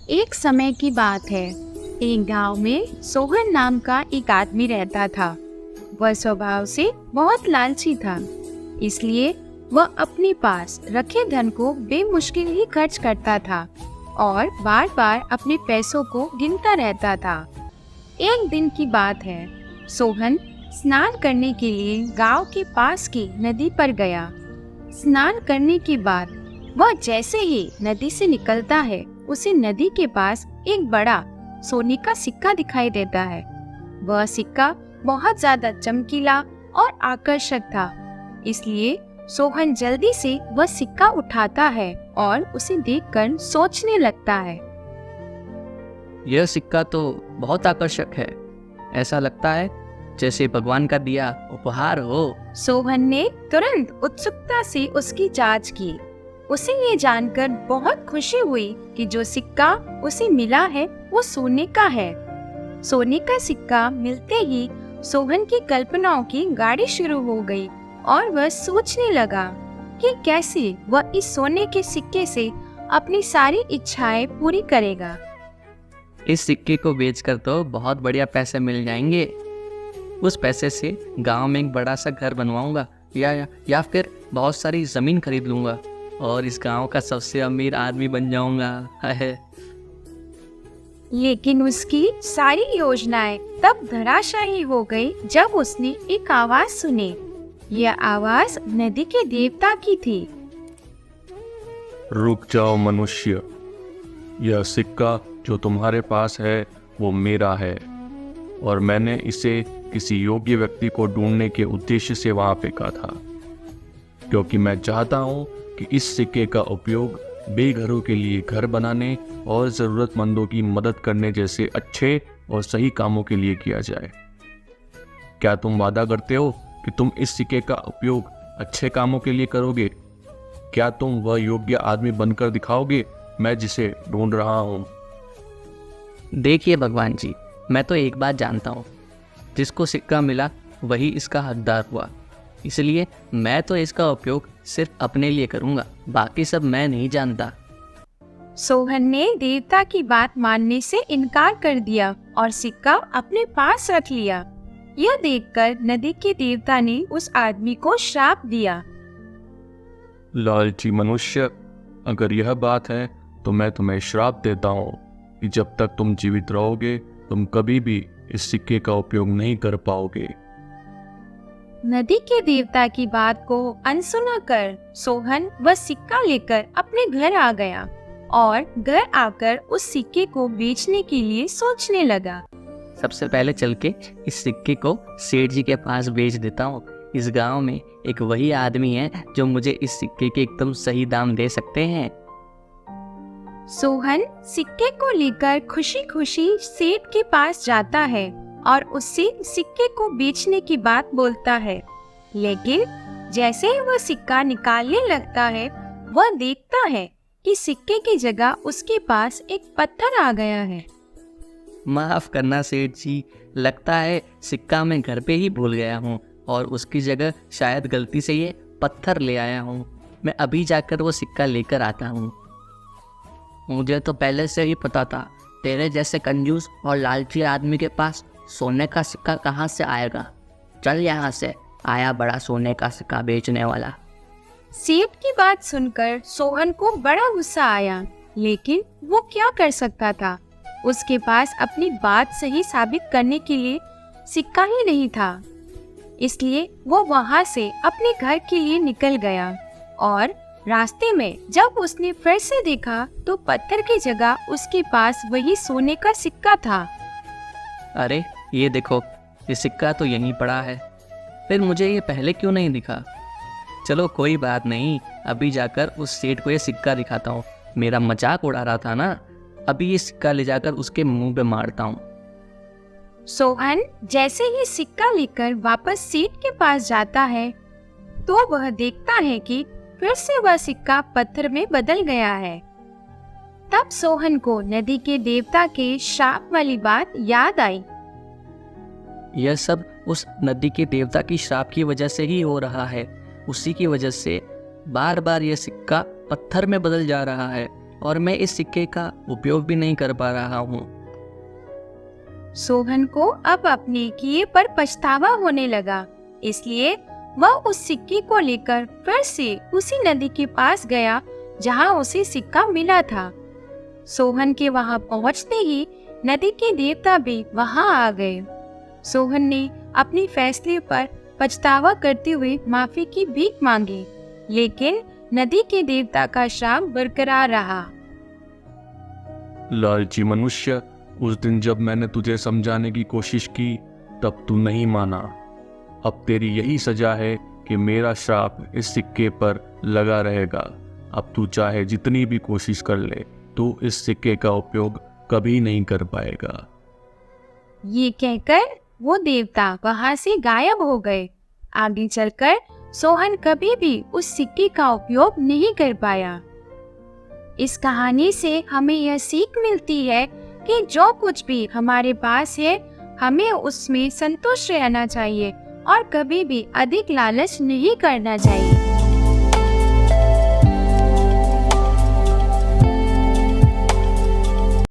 एक समय की बात है। एक गांव में सोहन नाम का एक आदमी रहता था। वह स्वभाव से बहुत लालची था, इसलिए वह अपने पास रखे धन को बेमुश्किल ही खर्च करता था और बार बार अपने पैसों को गिनता रहता था। एक दिन की बात है, सोहन स्नान करने के लिए गांव के पास की नदी पर गया। स्नान करने के बाद वह जैसे ही नदी से निकलता है, उसे नदी के पास एक बड़ा सोने का सिक्का दिखाई देता है। वह सिक्का बहुत ज्यादा चमकीला और आकर्षक था, इसलिए सोहन जल्दी से वह सिक्का उठाता है और उसे देखकर सोचने लगता है। यह सिक्का तो बहुत आकर्षक है। ऐसा लगता है जैसे भगवान का दिया उपहार हो। सोहन ने तुरंत उत्सुकता से उसकी जांच की। उसे ये जानकर बहुत खुशी हुई कि जो सिक्का उसे मिला है वो सोने का है। सोने का सिक्का मिलते ही सोहन की कल्पनाओं की गाड़ी शुरू हो गई और वह सोचने लगा कि कैसे वह इस सोने के सिक्के से अपनी सारी इच्छाएं पूरी करेगा। इस सिक्के को बेचकर तो बहुत बढ़िया पैसे मिल जाएंगे। उस पैसे से गांव में एक बड़ा सा घर बनवाऊंगा या फिर बहुत सारी जमीन खरीद लूंगा और इस गांव का सबसे अमीर आदमी बन जाऊंगा। है लेकिन उसकी सारी योजनाएं तब धराशायी हो गई जब उसने एक आवाज सुनी। यह आवाज नदी के देवता की थी। रुक जाओ मनुष्य, यह सिक्का जो तुम्हारे पास है वो मेरा है और मैंने इसे किसी योग्य व्यक्ति को ढूंढने के उद्देश्य से वहां फेंका था, क्योंकि मैं चाहता हूं कि इस सिक्के का उपयोग बेघरों के लिए घर बनाने और ज़रूरतमंदों की मदद करने जैसे अच्छे और सही कामों के लिए किया जाए। क्या तुम वादा करते हो कि तुम इस सिक्के का उपयोग अच्छे कामों के लिए करोगे? क्या तुम वह योग्य आदमी बनकर दिखाओगे मैं जिसे ढूंढ रहा हूँ? देखिए भगवान जी, मैं तो एक बात जानता हूँ, जिसको सिक्का मिला वही इसका हकदार हुआ। इसलिए मैं तो इसका उपयोग सिर्फ अपने लिए करूँगा, बाकी सब मैं नहीं जानता। सोहन ने देवता की बात मानने से इनकार कर दिया और सिक्का अपने पास रख लिया। यह देखकर नदी के देवता ने उस आदमी को श्राप दिया। लालची मनुष्य, अगर यह बात है तो मैं तुम्हें श्राप देता हूँ कि जब तक तुम जीवित रहोगे तुम कभी भी इस सिक्के का उपयोग नहीं कर पाओगे। नदी के देवता की बात को अनसुना कर सोहन वह सिक्का लेकर अपने घर आ गया और घर आकर उस सिक्के को बेचने के लिए सोचने लगा। सबसे पहले चल के इस सिक्के को सेठ जी के पास बेच देता हूँ। इस गांव में एक वही आदमी है जो मुझे इस सिक्के के एकदम सही दाम दे सकते हैं। सोहन सिक्के को लेकर खुशी खुशी सेठ के पास जाता है और उससे सिक्के को बेचने की बात बोलता है। लेकिन जैसे ही वह सिक्का निकालने लगता है, वह देखता है कि सिक्के की जगह उसके पास एक पत्थर आ गया है। माफ करना सेठ जी, लगता है सिक्का मैं घर पे ही भूल गया हूँ और उसकी जगह शायद गलती से ये पत्थर ले आया हूँ। मैं अभी जाकर वो सिक्का लेकर आता हूँ। मुझे तो पहले से ही पता था, तेरे जैसे कंजूस और लालची आदमी के पास सोने का सिक्का कहाँ से आएगा। चल यहाँ से, आया बड़ा सोने का सिक्का बेचने वाला। सेठ की बात सुनकर सोहन को बड़ा गुस्सा आया, लेकिन वो क्या कर सकता था। उसके पास अपनी बात सही साबित करने के लिए सिक्का ही नहीं था। इसलिए वो वहां से अपने घर के लिए निकल गया और रास्ते में जब उसने फिर से देखा तो पत्थर की जगह उसके पास वही सोने का सिक्का था। अरे ये देखो, ये सिक्का तो यहीं पड़ा है, फिर मुझे ये पहले क्यों नहीं दिखा। चलो कोई बात नहीं, अभी जाकर उस सेठ को ये सिक्का दिखाता हूँ। मेरा मजाक उड़ा रहा था ना, अभी ये सिक्का ले जाकर उसके मुंह पे मारता हूँ। सोहन जैसे ही सिक्का लेकर वापस सेठ के पास जाता है तो वह देखता है कि फिर से वह सिक्का पत्थर में बदल गया है। तब सोहन को नदी के देवता के श्राप वाली बात याद आई। यह सब उस नदी के देवता की श्राप की वजह से ही हो रहा है। उसी की वजह से बार बार यह सिक्का पत्थर में बदल जा रहा है। और मैं इस सिक्के का उपयोग भी नहीं कर पा रहा हूँ। सोहन को अब अपने किए पर पछतावा होने लगा, इसलिए वह उस सिक्के को लेकर फिर से उसी नदी के पास गया जहाँ उसे सिक्का मिला था। सोहन के वहाँ पहुँचते ही नदी के देवता भी वहाँ आ गए। सोहन ने अपने फैसले पर पछतावा करते हुए माफी की भीख मांगी, लेकिन नदी के देवता का श्राप बरकरार रहा। लालची मनुष्य, उस दिन जब मैंने तुझे समझाने की कोशिश की तब तू नहीं माना। अब तेरी यही सजा है कि मेरा श्राप इस सिक्के पर लगा रहेगा। अब तू चाहे जितनी भी कोशिश कर ले, तू इस सिक्के का उपयोग कभी नहीं कर पाएगा। ये कहकर वो देवता वहां से गायब हो गए। आगे चलकर सोहन कभी भी उस सिक्के का उपयोग नहीं कर पाया। इस कहानी से हमें यह सीख मिलती है कि जो कुछ भी हमारे पास है, हमें उसमें संतुष्ट रहना चाहिए और कभी भी अधिक लालच नहीं करना चाहिए।